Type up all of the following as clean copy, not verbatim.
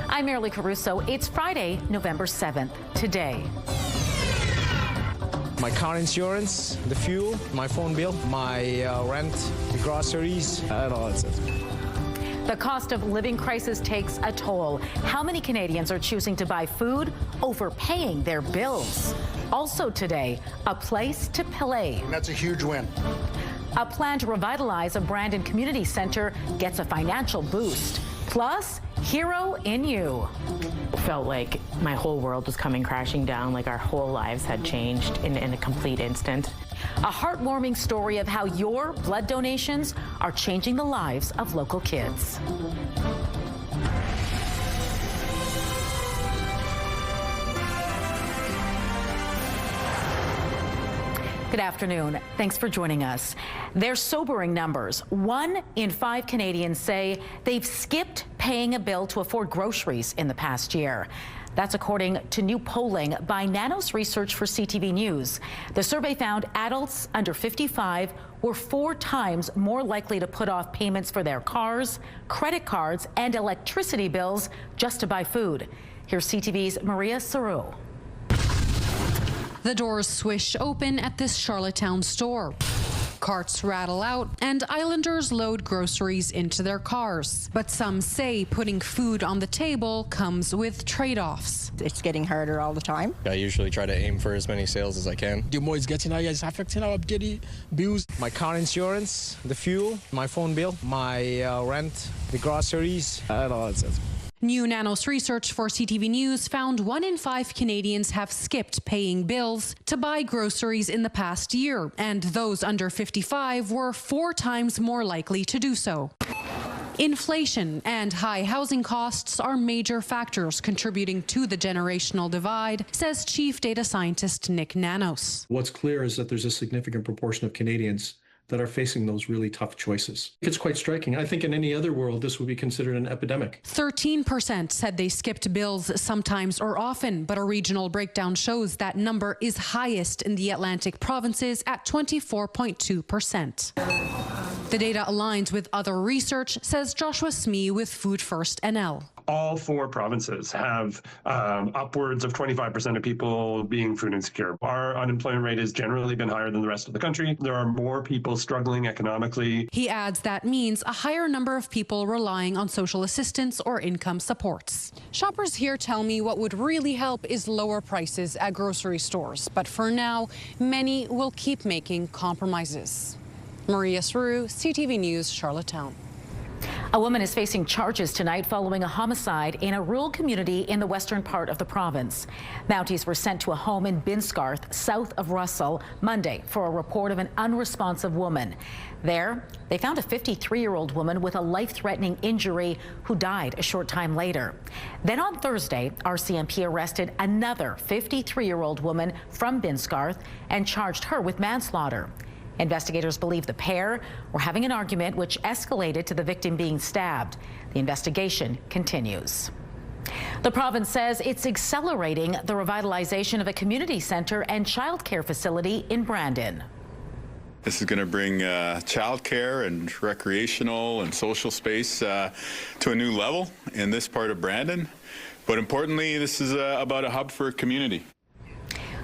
I'm Marilee Caruso. It's Friday, November 7th. Today. My car insurance, the fuel, my phone bill, my rent, the groceries, and all that stuff. The cost of living crisis takes a toll. How many Canadians are choosing to buy food over paying their bills? Also today, a place to play. And that's a huge win. A plan to revitalize a Brandon Community Center gets a financial boost. Plus, Hero in You. It felt like my whole world was coming crashing down, like our whole lives had changed in a complete instant. A heartwarming story of how your blood donations are changing the lives of local kids. Good afternoon. Thanks for joining us. They're sobering numbers. 1 in 5 Canadians say they've skipped paying a bill to afford groceries in the past year. That's according to new polling by Nanos Research for CTV News. The survey found adults under 55 were 4 times more likely to put off payments for their cars, credit cards, and electricity bills just to buy food. Here's CTV's Maria Saru. The doors swish open at this Charlottetown store. Carts rattle out and Islanders load groceries into their cars. But some say putting food on the table comes with trade-offs. It's getting harder all the time. I usually try to aim for as many sales as I can. The more it's getting higher, it's affecting our daily bills. My car insurance, the fuel, my phone bill, my rent, the groceries, and all that stuff. New Nanos research for CTV News found 1 in 5 Canadians have skipped paying bills to buy groceries in the past year, and those under 55 were 4 times more likely to do so. Inflation and high housing costs are major factors contributing to the generational divide, says Chief Data Scientist Nick Nanos. What's clear is that there's a significant proportion of Canadians that are facing those really tough choices. It's quite striking. I think in any other world, this would be considered an epidemic. 13% said they skipped bills sometimes or often, but a regional breakdown shows that number is highest in the Atlantic provinces at 24.2%. The data aligns with other research, says Joshua Smee with Food First NL. All 4 provinces have upwards of 25% of people being food insecure. Our unemployment rate has generally been higher than the rest of the country. There are more people struggling economically. He adds that means a higher number of people relying on social assistance or income supports. Shoppers here tell me what would really help is lower prices at grocery stores. But for now, many will keep making compromises. Maria Saru, CTV News, Charlottetown. A woman is facing charges tonight following a homicide in a rural community in the western part of the province. Mounties were sent to a home in Binscarth, south of Russell, Monday for a report of an unresponsive woman. There, they found a 53-year-old woman with a life-threatening injury who died a short time later. Then on Thursday, RCMP arrested another 53-year-old woman from Binscarth and charged her with manslaughter. Investigators believe the pair were having an argument which escalated to the victim being stabbed. The investigation continues. The province says it's accelerating the revitalization of a community center and child care facility in Brandon. This is going to bring childcare and recreational and social space to a new level in this part of Brandon. But importantly, this is about a hub for a community.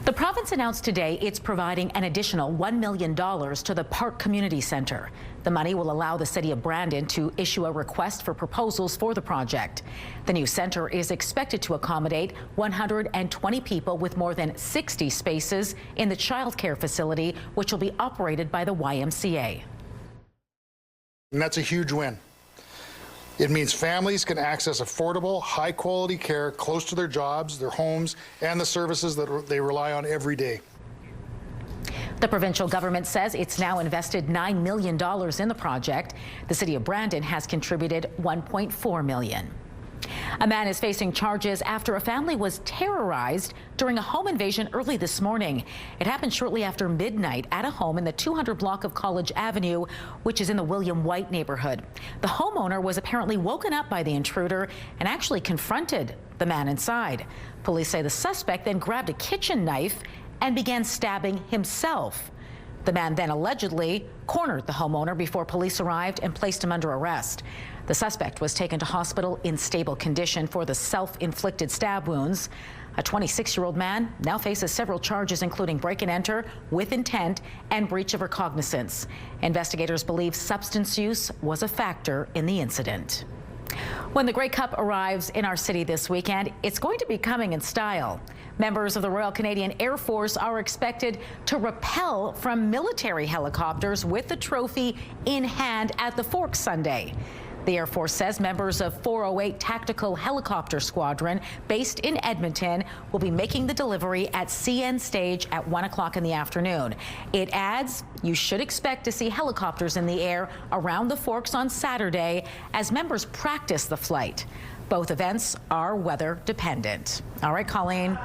The province announced today it's providing an additional $1 million to the Park Community Center. The money will allow the city of Brandon to issue a request for proposals for the project. The new center is expected to accommodate 120 people with more than 60 spaces in the child care facility, which will be operated by the YMCA. And that's a huge win. It means families can access affordable, high-quality care close to their jobs, their homes, and the services that they rely on every day. The provincial government says it's now invested $9 million in the project. The city of Brandon has contributed $1.4 million. A man is facing charges after a family was terrorized during a home invasion early this morning. It happened shortly after midnight at a home in the 200 block of College Avenue, which is in the William White neighborhood. The homeowner was apparently woken up by the intruder and actually confronted the man inside. Police say the suspect then grabbed a kitchen knife and began stabbing himself. The man then allegedly cornered the homeowner before police arrived and placed him under arrest. The suspect was taken to hospital in stable condition for the self-inflicted stab wounds. A 26-year-old man now faces several charges, including break and enter with intent and breach of recognizance. Investigators believe substance use was a factor in the incident. When the Grey Cup arrives in our city this weekend, it's going to be coming in style. Members of the Royal Canadian Air Force are expected to rappel from military helicopters with the trophy in hand at the Forks Sunday. The Air Force says members of 408 Tactical Helicopter Squadron, based in Edmonton, will be making the delivery at CN Stage at 1 o'clock in the afternoon. It adds, you should expect to see helicopters in the air around the Forks on Saturday as members practice the flight. Both events are weather dependent. All right, Colleen.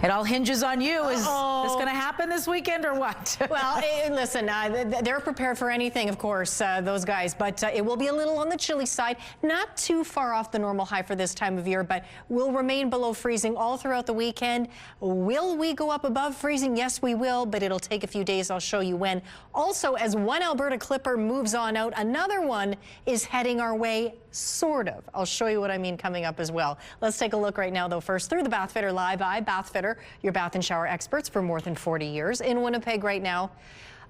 It all hinges on you. Is this going to happen this weekend or what? Well, listen, they're prepared for anything, of course, those guys, but it will be a little on the chilly side, not too far off the normal high for this time of year, but will remain below freezing all throughout the weekend. Will we go up above freezing? Yes, we will, but it'll take a few days. I'll show you when. Also, as one Alberta Clipper moves on out, another one is heading our way, sort of. I'll show you what I mean coming up as well. Let's take a look right now, though, first through the Bathfitter Live Eye. Bathfitter, your bath and shower experts for more than 40 years. In Winnipeg right now,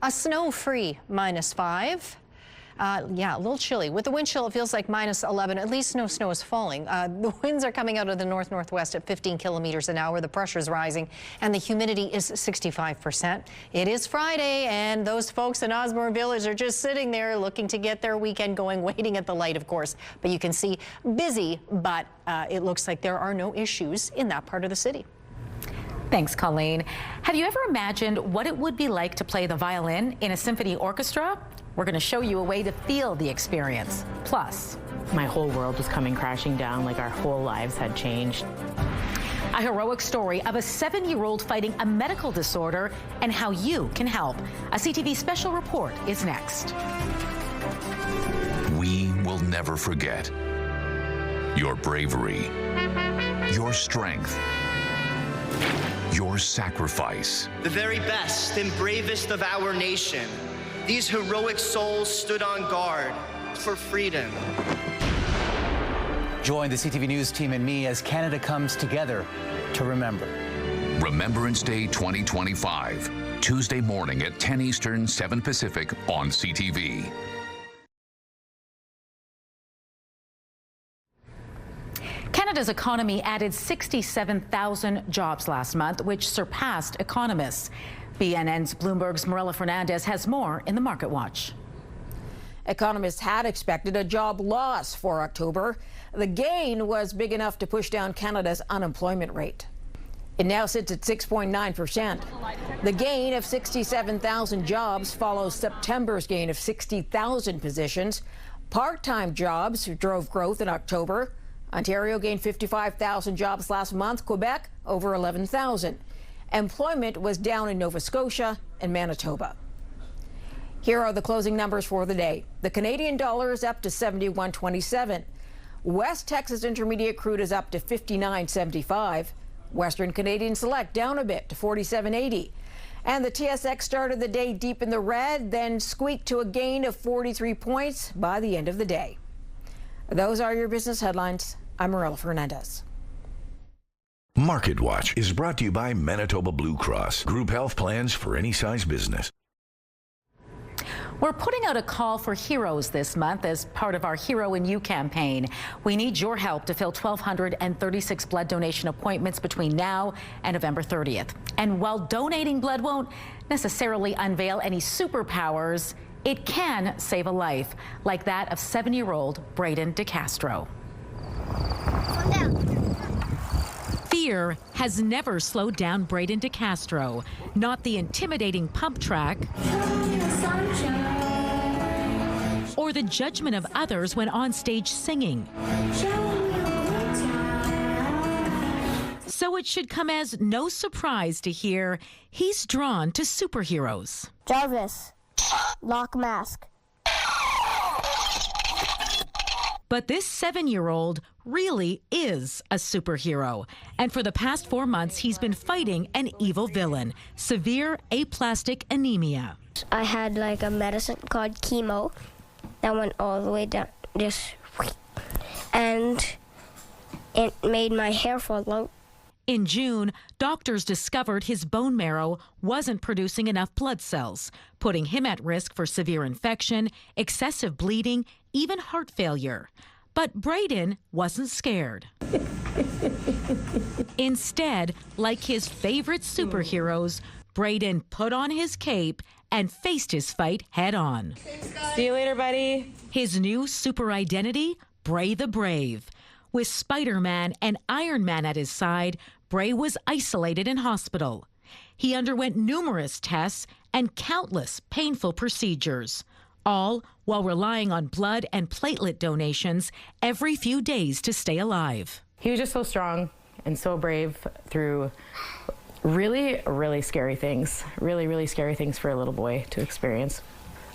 a snow-free -5. Yeah, a little chilly. With the wind chill, it feels like -11. At least no snow is falling. The winds are coming out of the north-northwest at 15 kilometers an hour. The pressure is rising, and the humidity is 65%. It is Friday, and those folks in Osborne Village are just sitting there looking to get their weekend going, waiting at the light, of course. But you can see busy, but it looks like there are no issues in that part of the city. Thanks, Colleen. Have you ever imagined what it would be like to play the violin in a symphony orchestra? We're going to show you a way to feel the experience. Plus, my whole world was coming crashing down, like our whole lives had changed. A heroic story of a 7-year-old fighting a medical disorder and how you can help. A CTV special report is next. We will never forget your bravery, your strength, your sacrifice. The very best and bravest of our nation. These heroic souls stood on guard for freedom. Join the CTV News team and me as Canada comes together to remember. Remembrance Day 2025, Tuesday morning at 10 Eastern, 7 Pacific on CTV. Canada's economy added 67,000 jobs last month, which surpassed economists. BNN's Bloomberg's Marilla Fernandez has more in the Market Watch. Economists had expected a job loss for October. The gain was big enough to push down Canada's unemployment rate. It now sits at 6.9%. The gain of 67,000 jobs follows September's gain of 60,000 positions. Part-time jobs drove growth in October. Ontario gained 55,000 jobs last month, Quebec over 11,000. Employment was down in Nova Scotia and Manitoba. Here are the closing numbers for the day. The Canadian dollar is up to 71.27. West Texas Intermediate crude is up to 59.75. Western Canadian Select down a bit to 47.80. And the TSX started the day deep in the red, then squeaked to a gain of 43 points by the end of the day. Those are your business headlines. I'm Marilla Fernandez. Market Watch is brought to you by Manitoba Blue Cross. Group health plans for any size business. We're putting out a call for heroes this month as part of our Hero in You campaign. We need your help to fill 1,236 blood donation appointments between now and November 30th. And while donating blood won't necessarily unveil any superpowers, it can save a life, like that of 7-year-old Braden DeCastro. Fear has never slowed down Braden DeCastro, not the intimidating pump track or the judgment of others when on stage singing. So it should come as no surprise to hear he's drawn to superheroes. Jarvis, lock mask. But this 7-year-old really is a superhero. And for the past 4 months, he's been fighting an evil villain, severe aplastic anemia. I had like a medicine called chemo that went all the way down, and it made my hair fall out. In June, doctors discovered his bone marrow wasn't producing enough blood cells, putting him at risk for severe infection, excessive bleeding, even heart failure. But Braden wasn't scared. Instead, like his favorite superheroes, Braden put on his cape and faced his fight head on. See you later, buddy. His new super identity, Bray the Brave. With Spider-Man and Iron Man at his side, Bray was isolated in hospital. He underwent numerous tests and countless painful procedures, all while relying on blood and platelet donations every few days to stay alive. He was just so strong and so brave through really, really scary things. Really, really scary things for a little boy to experience.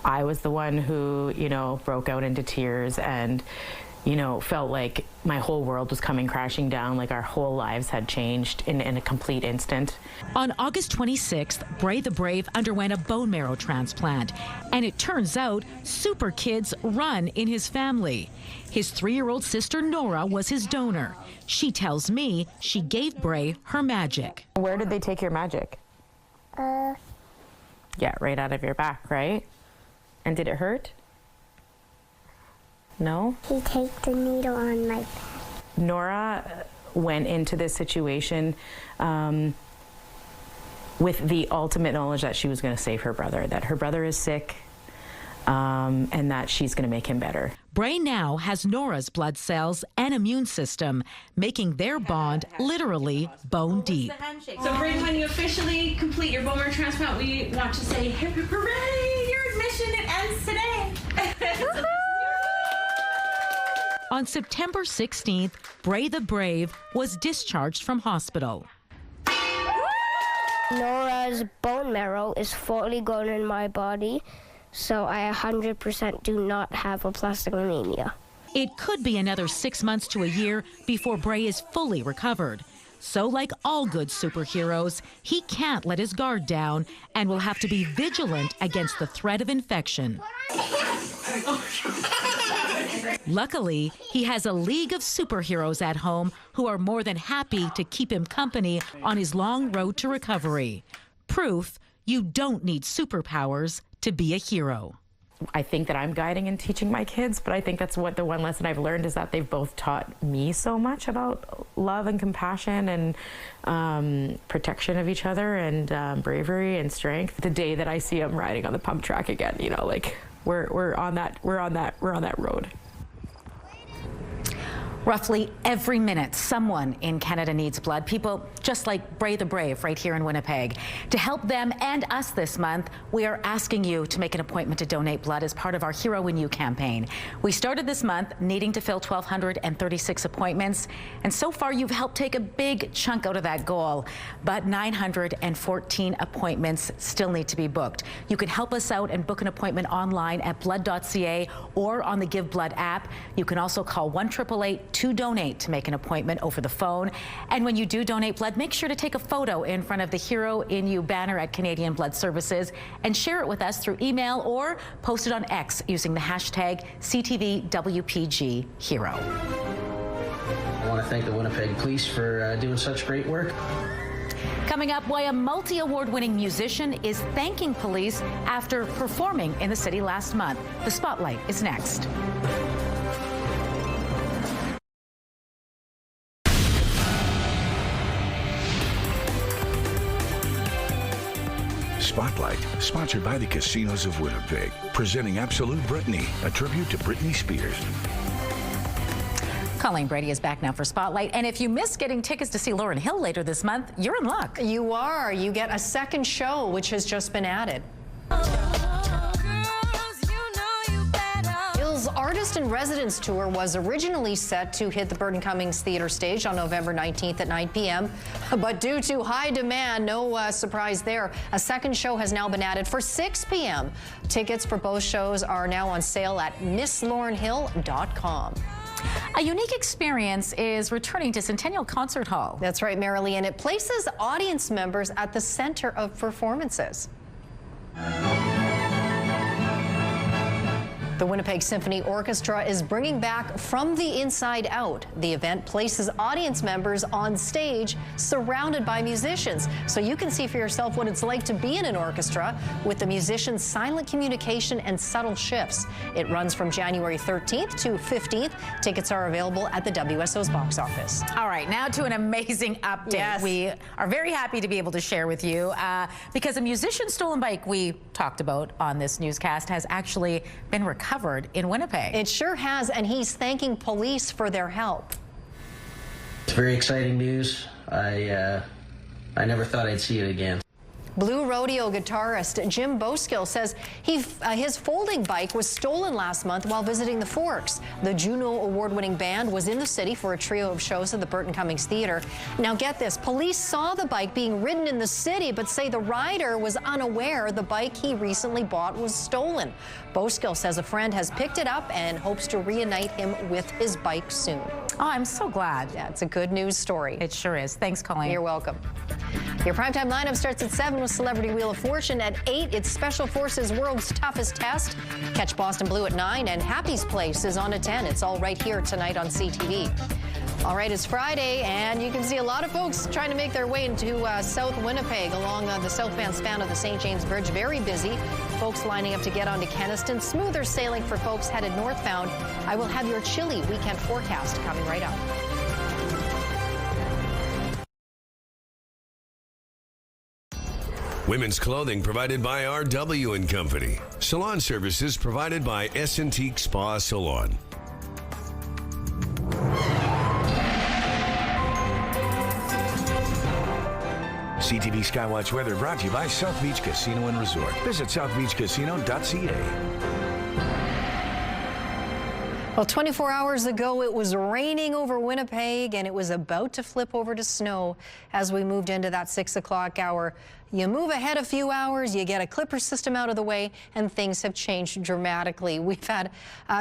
I was the one who, broke out into tears and felt like my whole world was coming crashing down, like our whole lives had changed in a complete instant. On August 26th, Bray the Brave underwent a bone marrow transplant, and it turns out super kids run in his family. His 3-year-old sister Nora was his donor. She tells me she gave Bray her magic. Where did they take your magic? Yeah, right out of your back, right? And did it hurt? No? He takes the needle on my back. Nora went into this situation with the ultimate knowledge that she was going to save her brother, that her brother is sick, and that she's going to make him better. Bray now has Nora's blood cells and immune system, making their bond literally bone deep. So, Bray, when you officially complete your bone marrow transplant, we want to say, hooray, your admission, it ends today. On September 16th, Bray the Brave was discharged from hospital. Nora's bone marrow is fully grown in my body, so I 100% do not have aplastic anemia. It could be another 6 months to a year before Bray is fully recovered. So like all good superheroes, he can't let his guard down and will have to be vigilant against the threat of infection. Luckily, he has a league of superheroes at home who are more than happy to keep him company on his long road to recovery. Proof you don't need superpowers to be a hero. I think that I'm guiding and teaching my kids, but I think that's what the one lesson I've learned is that they've both taught me so much about love and compassion and protection of each other and bravery and strength. The day that I see them riding on the pump track again, we're on that road. Roughly every minute, someone in Canada needs blood. People just like Bray the Brave right here in Winnipeg. To help them and us this month, we are asking you to make an appointment to donate blood as part of our Hero in You campaign. We started this month needing to fill 1,236 appointments, and so far you've helped take a big chunk out of that goal. But 914 appointments still need to be booked. You can help us out and book an appointment online at blood.ca or on the Give Blood app. You can also call 1-888 to donate to make an appointment over the phone. And when you do donate blood, make sure to take a photo in front of the Hero in You banner at Canadian Blood Services and share it with us through email or post it on X using the hashtag CTVWPGHero. I want to thank the Winnipeg Police for doing such great work. Coming up, why a multi-award-winning musician is thanking police after performing in the city last month. The Spotlight is next. Spotlight, sponsored by the Casinos of Winnipeg, presenting Absolute Britney, a tribute to Britney Spears. Colleen Brady is back now for Spotlight. And if you miss getting tickets to see Lauryn Hill later this month, you're in luck. You are. You get a second show, which has just been added. Hill's Artist in Residence Tour was originally set to hit the Burton Cummings Theatre stage on November 19th at 9 p.m. But due to high demand, no surprise there, a second show has now been added for 6 p.m. Tickets for both shows are now on sale at MissLaurynHill.com. A unique experience is returning to Centennial Concert Hall. That's right, Marilee, and it places audience members at the center of performances. The Winnipeg Symphony Orchestra is bringing back From the Inside Out. The event places audience members on stage surrounded by musicians, so you can see for yourself what it's like to be in an orchestra with the musicians' silent communication and subtle shifts. It runs from January 13th to 15th. Tickets are available at the WSO's box office. All right, now to an amazing update. Yes. We are very happy to be able to share with you because a musician's stolen bike we talked about on this newscast has actually been recovered in Winnipeg. It sure has, and he's thanking police for their help. It's very exciting news. I never thought I'd see it again. Blue Rodeo guitarist Jim Boskill says his folding bike was stolen last month while visiting the Forks. The Juno award-winning band was in the city for a trio of shows at the Burton Cummings Theatre. Now get this, police saw the bike being ridden in the city but say the rider was unaware the bike he recently bought was stolen. Boskill says a friend has picked it up and hopes to reunite him with his bike soon. Oh, I'm so glad. Yeah, it's a good news story. It sure is. Thanks, Colleen. You're welcome. Your primetime lineup starts at 7 with Celebrity Wheel of Fortune. At 8, it's Special Forces World's Toughest Test. Catch Boston Blue at 9, and Happy's Place is on at 10. It's all right here tonight on CTV. All right, it's Friday, and you can see a lot of folks trying to make their way into South Winnipeg along the southbound span of the St. James Bridge. Very busy. Folks lining up to get onto Kenaston. Smoother sailing for folks headed northbound. I will have your chilly weekend forecast coming right up. Women's clothing provided by RW & Company. Salon services provided by S&T Spa Salon. CTV Skywatch weather brought to you by South Beach Casino and Resort. Visit southbeachcasino.ca. Well, 24 hours ago, it was raining over Winnipeg, and it was about to flip over to snow as we moved into that 6 o'clock hour. You move ahead a few hours, you get a clipper system out of the way, and things have changed dramatically. We've had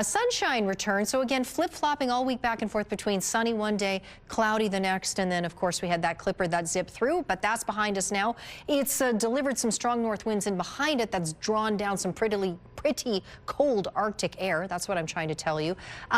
sunshine return, so again, flip-flopping all week back and forth between sunny one day, cloudy the next, and then, of course, we had that clipper that zipped through, but that's behind us now. It's delivered some strong north winds, and behind it, that's drawn down some pretty cold Arctic air. That's what I'm trying to tell you.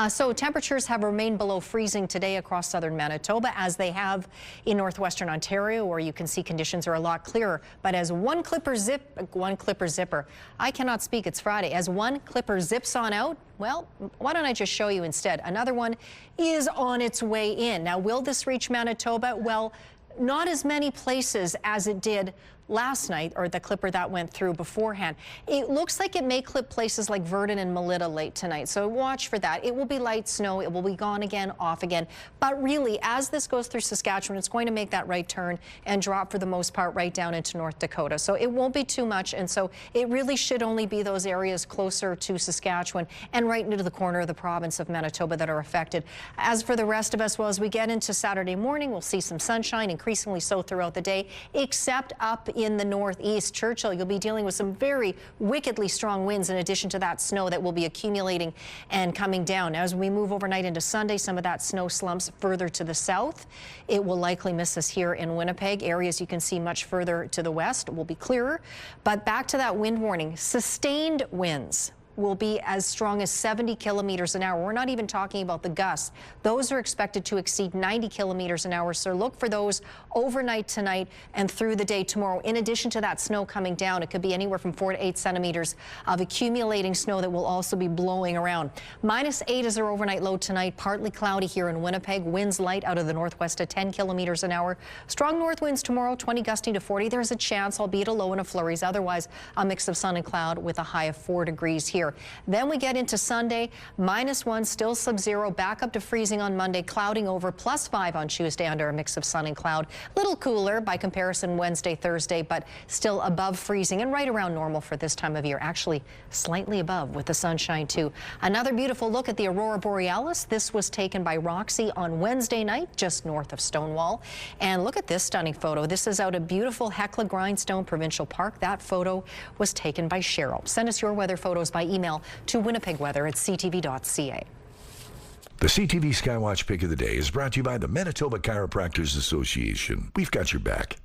So temperatures have remained below freezing today across southern Manitoba, as they have in northwestern Ontario, where you can see conditions are a lot clearer. But as one clipper zipper, I cannot speak, it's Friday. As one clipper zips on out, well, why don't I just show you instead? Another one is on its way in. Now, will this reach Manitoba? Well, not as many places as it did last night, or the clipper that went through beforehand. It looks like it may clip places like Virden and Melita late tonight, so watch for that. It will be light snow. It will be gone again, off again. But really, as this goes through Saskatchewan, it's going to make that right turn and drop for the most part right down into North Dakota. So it won't be too much, and so it really should only be those areas closer to Saskatchewan and right into the corner of the province of Manitoba that are affected. As for the rest of us, well, as we get into Saturday morning, we'll see some sunshine, increasingly so throughout the day, except up in the northeast. Churchill, you'll be dealing with some very wickedly strong winds in addition to that snow that will be accumulating and coming down. As we move overnight into Sunday, some of that snow slumps further to the south. It will likely miss us here in Winnipeg. Areas you can see much further to the west will be clearer. But back to that wind warning, sustained winds will be as strong as 70 kilometers an hour. We're not even talking about the gusts. Those are expected to exceed 90 kilometers an hour. So look for those overnight tonight and through the day tomorrow. In addition to that snow coming down, it could be anywhere from 4 to 8 centimeters of accumulating snow that will also be blowing around. -8 is our overnight low tonight. Partly cloudy here in Winnipeg. Winds light out of the northwest at 10 kilometers an hour. Strong north winds tomorrow, 20 gusting to 40. There's a chance, albeit a low and a flurries. Otherwise, a mix of sun and cloud with a high of 4 degrees here. Then we get into Sunday, -1, still sub-zero, back up to freezing on Monday, clouding over, +5 on Tuesday under a mix of sun and cloud. Little cooler by comparison Wednesday, Thursday, but still above freezing and right around normal for this time of year. Actually, slightly above with the sunshine too. Another beautiful look at the Aurora Borealis. This was taken by Roxy on Wednesday night, just north of Stonewall. And look at this stunning photo. This is out at beautiful Hecla Grindstone Provincial Park. That photo was taken by Cheryl. Send us your weather photos by email to winnipegweather@ctv.ca. The CTV Skywatch Pick of the Day is brought to you by the Manitoba Chiropractors Association. We've got your back.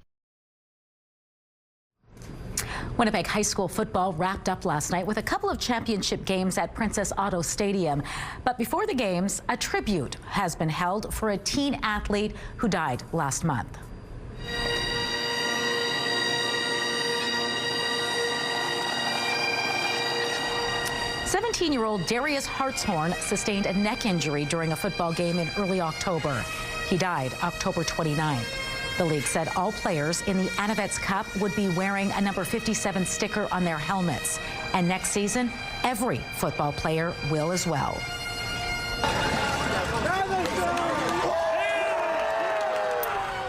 Winnipeg High School football wrapped up last night with a couple of championship games at Princess Auto Stadium. But before the games, a tribute has been held for a teen athlete who died last month. "17-year-old Darius Hartshorn sustained a neck injury during a football game in early October. He died October 29th. The league said all players in the Anavets Cup would be wearing a number 57 sticker on their helmets. And next season, every football player will as well.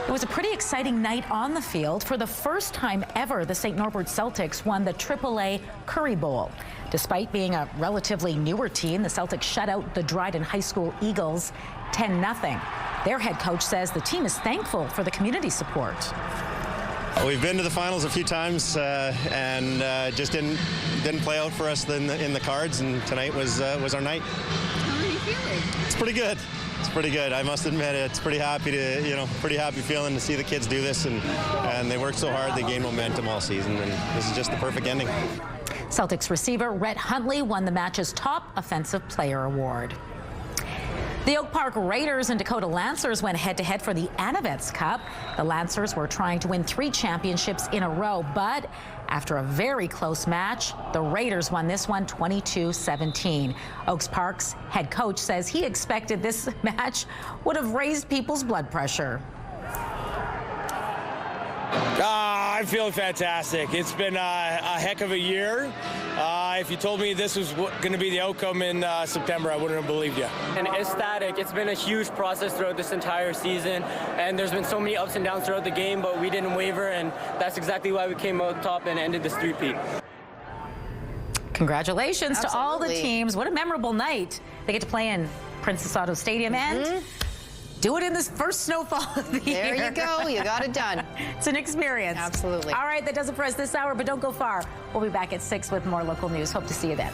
It was a pretty exciting night on the field. For the first time ever, the St. Norbert Celtics won the AAA Curry Bowl. Despite being a relatively newer team, the Celtics shut out the Dryden High School Eagles 10-0. Their head coach says the team is thankful for the community support. We've been to the finals a few times and just didn't play out for us in the cards, and tonight was our night. How are you feeling? It's pretty good. It's pretty good. I must admit, it's pretty happy feeling to see the kids do this, and they worked so hard. They gained momentum all season, and this is just the perfect ending. Celtics receiver Rhett Huntley won the match's top offensive player award. The Oak Park Raiders and Dakota Lancers went head-to-head for the Anavets Cup. The Lancers were trying to win 3 championships in a row, but after a very close match, the Raiders won this one 22-17. Oaks Park's head coach says he expected this match would have raised people's blood pressure. I'm feeling fantastic. It's been a heck of a year. If you told me this was going to be the outcome in September, I wouldn't have believed you. And ecstatic. It's been a huge process throughout this entire season, and there's been so many ups and downs throughout the game, but we didn't waver, and that's exactly why we came out top and ended this three-peat. Congratulations Absolutely. to all the teams. What a memorable night. They get to play in Princess Auto Stadium and do it in this first snowfall of the year. There you go. You got it done. It's an experience. Absolutely. All right, that does it for us this hour, but don't go far. We'll be back at 6 with more local news. Hope to see you then.